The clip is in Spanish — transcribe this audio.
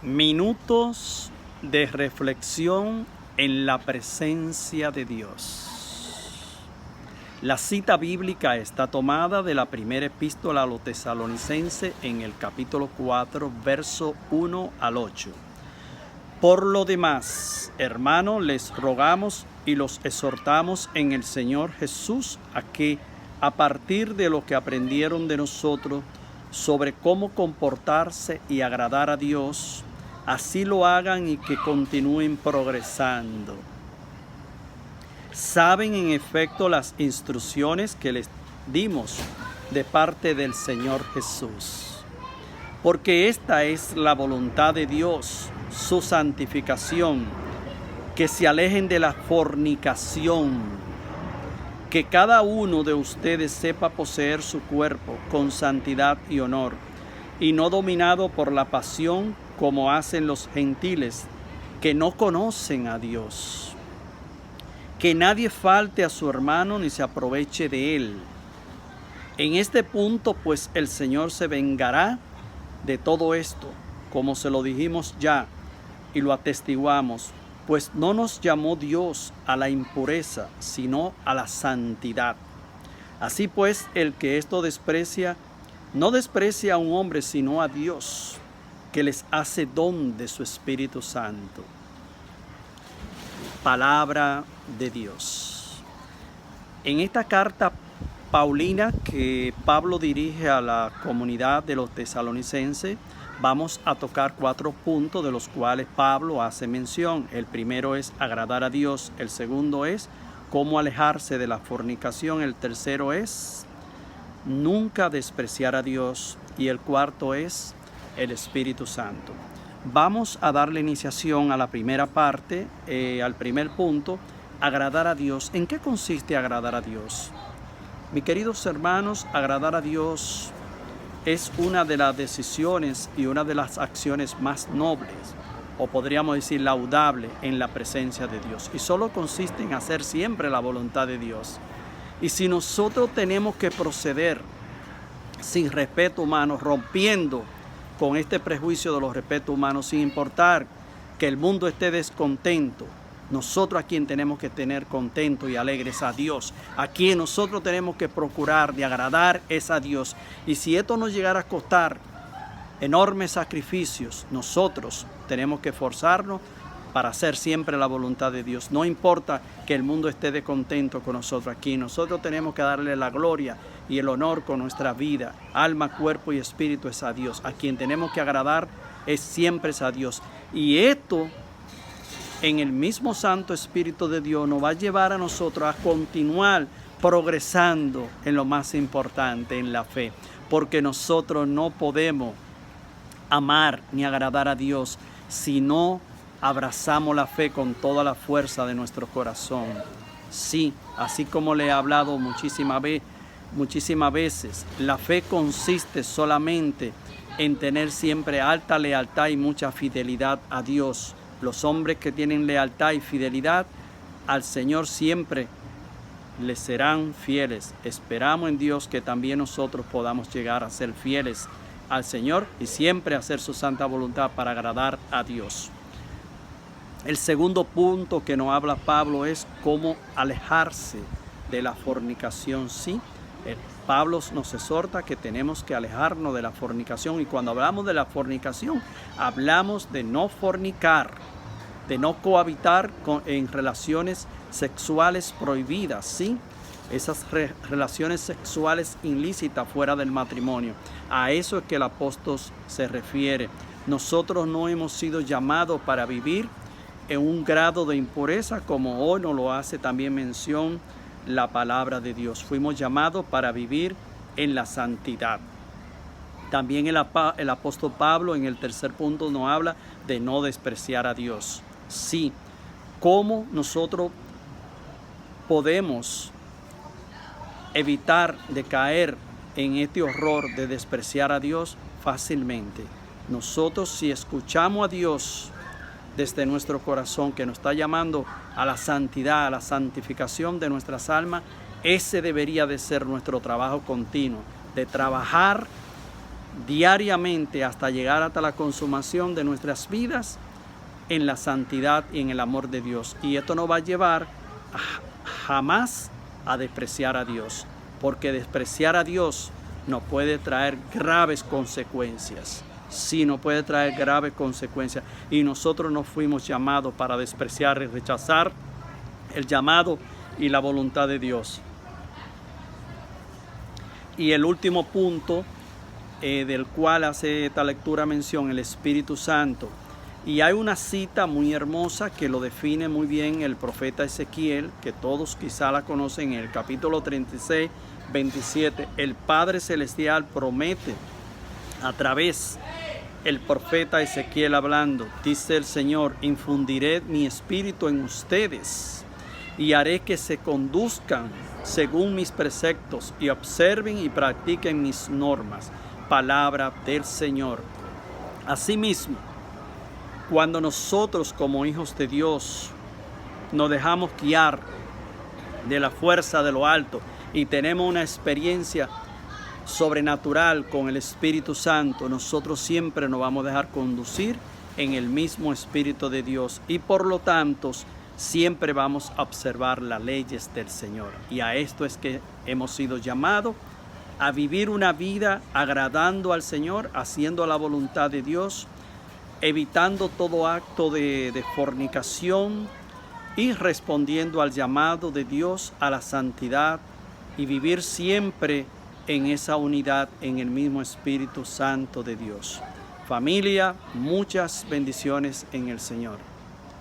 Minutos de reflexión en la presencia de Dios. La cita bíblica está tomada de la primera epístola a los Tesalonicenses en el capítulo 4, verso 1 al 8. Por lo demás, hermanos, les rogamos y los exhortamos en el Señor Jesús a que, a partir de lo que aprendieron de nosotros sobre cómo comportarse y agradar a Dios, así lo hagan y que continúen progresando. Saben en efecto las instrucciones que les dimos de parte del Señor Jesús. Porque esta es la voluntad de Dios, su santificación, que se alejen de la fornicación, que cada uno de ustedes sepa poseer su cuerpo con santidad y honor, y no dominado por la pasión como hacen los gentiles que no conocen a Dios. Que nadie falte a su hermano ni se aproveche de él. En este punto, pues, el Señor se vengará de todo esto, como se lo dijimos ya y lo atestiguamos, pues no nos llamó Dios a la impureza, sino a la santidad. Así pues, el que esto desprecia, no desprecia a un hombre, sino a Dios, que les hace don de su Espíritu Santo. Palabra de Dios. En esta carta paulina que Pablo dirige a la comunidad de los tesalonicenses, vamos a tocar 4 puntos de los cuales Pablo hace mención. El primero es agradar a Dios, el segundo es cómo alejarse de la fornicación, el tercero es nunca despreciar a Dios y el cuarto es el Espíritu Santo. Vamos a darle iniciación a la primera parte, al primer punto, agradar a Dios. ¿En qué consiste agradar a Dios? Mis queridos hermanos, agradar a Dios es una de las decisiones y una de las acciones más nobles, o podríamos decir laudable, en la presencia de Dios. Y solo consiste en hacer siempre la voluntad de Dios. Y si nosotros tenemos que proceder sin respeto humano, rompiendo con este prejuicio de los respetos humanos, sin importar que el mundo esté descontento, nosotros a quien tenemos que tener contento y alegres a Dios, a quien nosotros tenemos que procurar de agradar es a Dios. Y si esto nos llegara a costar enormes sacrificios, nosotros tenemos que esforzarnos para hacer siempre la voluntad de Dios. No importa que el mundo esté descontento con nosotros aquí, nosotros tenemos que darle la gloria y el honor con nuestra vida, alma, cuerpo y espíritu es a Dios. A quien tenemos que agradar es siempre es a Dios. Y esto, en el mismo Santo Espíritu de Dios, nos va a llevar a nosotros a continuar progresando en lo más importante, en la fe. Porque nosotros no podemos amar ni agradar a Dios si no abrazamos la fe con toda la fuerza de nuestro corazón. Sí, así como le he hablado muchísimas veces, la fe consiste solamente en tener siempre alta lealtad y mucha fidelidad a Dios. Los hombres que tienen lealtad y fidelidad al Señor siempre les serán fieles. Esperamos en Dios que también nosotros podamos llegar a ser fieles al Señor y siempre hacer su santa voluntad para agradar a Dios. El segundo punto que nos habla Pablo es cómo alejarse de la fornicación. Sí, Pablo nos exhorta que tenemos que alejarnos de la fornicación, y cuando hablamos de la fornicación hablamos de no fornicar, de no cohabitar en relaciones sexuales prohibidas, ¿sí? Esas relaciones sexuales ilícitas fuera del matrimonio. A eso es que el apóstol se refiere. Nosotros no hemos sido llamados para vivir en un grado de impureza como hoy nos lo hace también mención la palabra de Dios. Fuimos llamados para vivir en la santidad. También el apóstol Pablo en el tercer punto nos habla de no despreciar a Dios. Sí, ¿cómo nosotros podemos evitar de caer en este horror de despreciar a Dios? Fácilmente. Nosotros, si escuchamos a Dios desde nuestro corazón, que nos está llamando a la santidad, a la santificación de nuestras almas, ese debería de ser nuestro trabajo continuo, de trabajar diariamente hasta llegar hasta la consumación de nuestras vidas en la santidad y en el amor de Dios. Y esto nos va a llevar jamás a despreciar a Dios, porque despreciar a Dios nos puede traer graves consecuencias. Sí, nos puede traer graves consecuencias. Y nosotros no fuimos llamados para despreciar y rechazar el llamado y la voluntad de Dios. Y el último punto del cual hace esta lectura mención, el Espíritu Santo. Y hay una cita muy hermosa que lo define muy bien el profeta Ezequiel, que todos quizá la conocen, en el capítulo 36, 27. El Padre Celestial promete a través del profeta Ezequiel hablando, dice el Señor: infundiré mi espíritu en ustedes y haré que se conduzcan según mis preceptos y observen y practiquen mis normas. Palabra del Señor. Asimismo, cuando nosotros como hijos de Dios nos dejamos guiar de la fuerza de lo alto y tenemos una experiencia sobrenatural con el Espíritu Santo, nosotros siempre nos vamos a dejar conducir en el mismo Espíritu de Dios y por lo tanto siempre vamos a observar las leyes del Señor. Y a esto es que hemos sido llamados, a vivir una vida agradando al Señor, haciendo la voluntad de Dios, evitando todo acto de fornicación y respondiendo al llamado de Dios a la santidad y vivir siempre en esa unidad, en el mismo Espíritu Santo de Dios. Familia, muchas bendiciones en el Señor.